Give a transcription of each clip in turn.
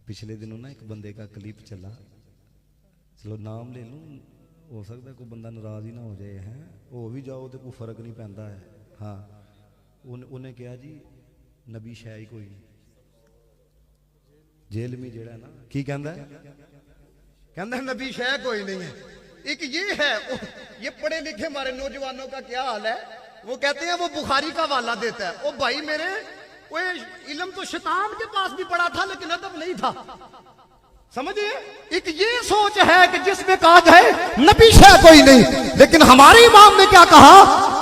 पिछले दिनों ना एक बंदे का क्लिप चला, चलो नाम ले लूँ, हो सकता है कोई बंदा नाराज ही ना हो जाए, हैं हो भी जाओ तो कोई फर्क नहीं पैंदा है। हाँ उन्हें कहा जी नबी शै ही कोई नहीं, जेल में जेड़ा ना की कहता है, कहता है नबी शह कोई नहीं है। एक ये है, ये पढ़े लिखे हमारे नौजवानों का क्या हाल है, वो कहते हैं वो बुखारी का हवाला देता है। ओ भाई मेरे, वो इल्म तो शैतान के पास भी पड़ा था लेकिन अदब नहीं था, समझिए। एक ये सोच है कि जिसमें कहा जाए नबी शह कोई नहीं, लेकिन हमारे इमाम ने क्या कहा,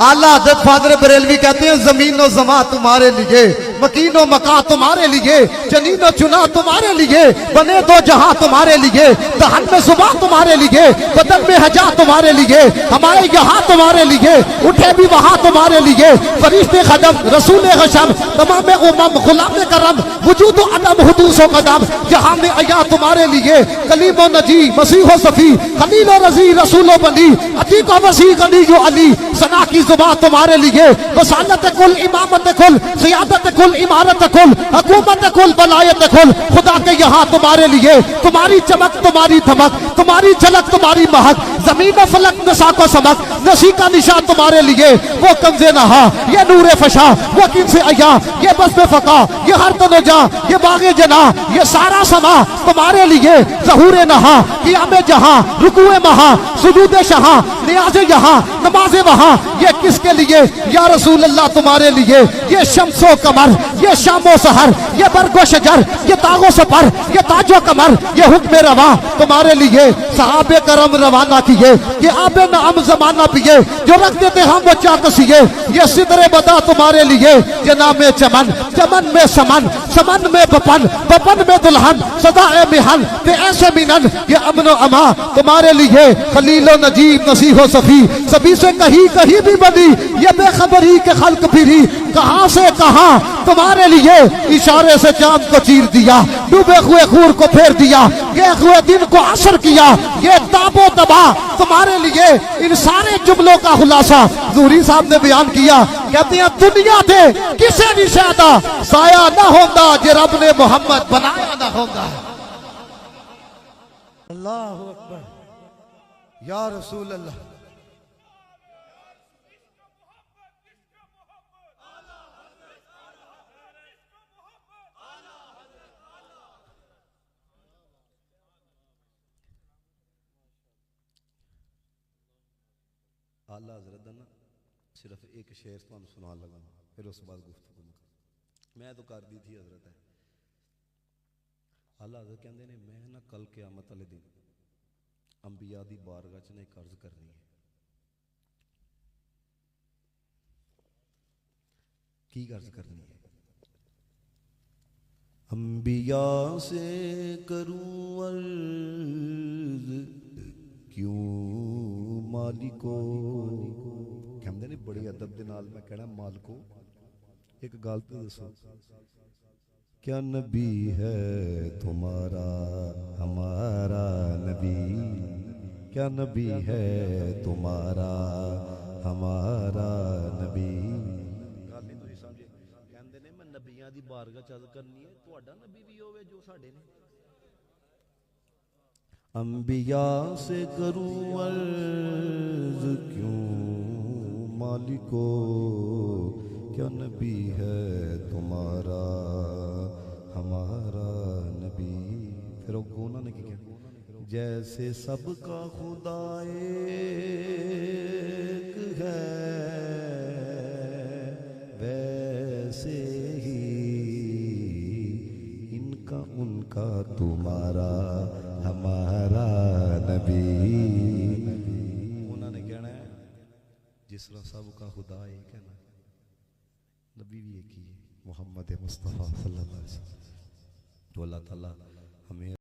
आला हज़रत फादर बरेलवी कहते हैं जमीनो जमा तुम्हारे लिए, मकीनो मका तुम्हारे लिए, जनीनो चुना तुम्हारे लिए, बने दो जहां तुम्हारे लिए, दहन में सुबह तुम्हारे लिए, बदन में हजा तुम्हारे लिए, हमारे यहाँ तुम्हारे लिए, उठे भी वहां तुम्हारे लिए, फरिश्ते कदम रसूल हशम तमाम उमम गुलाम करम वजूद अदम हुदूसो कदम जहां में अया तुम्हारे लिए, कलीमो नजी मसीहो सफी खलीलो रजी रसूलो बनी अतीको वसी गनी जो अली सना की जुबान तुम्हारे लिए, वसालत कुल इमामत कुल सियादत कुल इमारत कुल हुकूमत कुल वलायत कुल, खुदा के यहाँ तुम्हारे लिए, तुम्हारी चमक तुम्हारी धमक तुम्हारी झलक तुम्हारी महक, जमीन फलक नशा को समक नशी का निशान तुम्हारे लिए, वो कंजे नहा ये नूरे फशा वो किनसे अया ये बस में फका ये हर तनजा ये बागे जना ये सारा समा तुम्हारे लिए, ज़हूरे नहा क़ियामे जहां रुकुए महा सुजूदे शहा नियाज़े यहाँ नमाज़े वहां, ये किसके लिए या रसूल अल्लाह तुम्हारे लिए, ये शम्सो कमर ये शामो सहर ये बरगो शजर ये तागो सफर ये ताजो कमर ये हुक्म रवा तुम्हारे लिए, सहाबे करम रवाना किए कि आबे नाम जमाना पिए, जो रख देते हम बच्चा कसिए, ये सिदरे बदा तुम्हारे लिए, ये नामे चमन चमन में समन समन में बपन बपन में दुल्हन सदा ए मिहन ते ऐसे मिनन, ये अमनो अमा तुम्हारे लिए, खलीलो नजीब नसीहो सफी सभी से कहीं कहीं भी बनी, ये बेखबरी के खल्क फिरी कहां से कहां तुम्हारे लिए, इशारे से चांद को चीर दिया डूबे हुए खूर को फेर दिया, गए हुए दिन को असर किया, ये ताबो तबा तुम्हारे लिए। इन सारे जुमलों का खुलासा ज़ूरी साहब ने बयान किया, कहते हैं दुनिया थे किसे भी शादा साया ना होता जे रब ने मोहम्मद बनाया ना होता। अल्लाह अकबर या रसूल अल्लाह। आला हज़रत ना सिर्फ एक शेर तुहानू सुना लगा, फिर उस बाद गुफ्तगू मैं तो कर दी थी हज़रत है। आला हज़रत कहते ने मैं ना कल क़यामत वाले दिन अंबिया दी बारगाह च ना एक अर्ज करनी है। की अर्ज करनी है? अंबिया से करूं अर्ज क्यों मालिको, कहते ने बड़े अदब के नाल मैं कहना मालिको एक गल तो दसो, क्या नबी है तुम्हारा हमारा नबी, क्या नबी है तुम्हारा हमारा नबी। गल नहीं तुसीं समझे, कहते ने मैं नबियां दी बारगाह च अर्ज करनी है, तुहाडा नबी भी होवे जो साडे ने। अंबिया से करूं अर्ज क्यों मालिको, क्या नबी है तुम्हारा हमारा नबी। फिर उन्होंने क्या किया, जैसे सबका खुदा एक है वैसे ही इनका उनका तुम्हारा हमारा नबी। उन्होंने कहना है जिस तरह सबका खुदा एक है ना, नबी भी एक ही है, मोहम्मद मुस्तफ़ा सल्लल्लाहु अलैहि वसल्लम। तो अल्लाह ताला हमें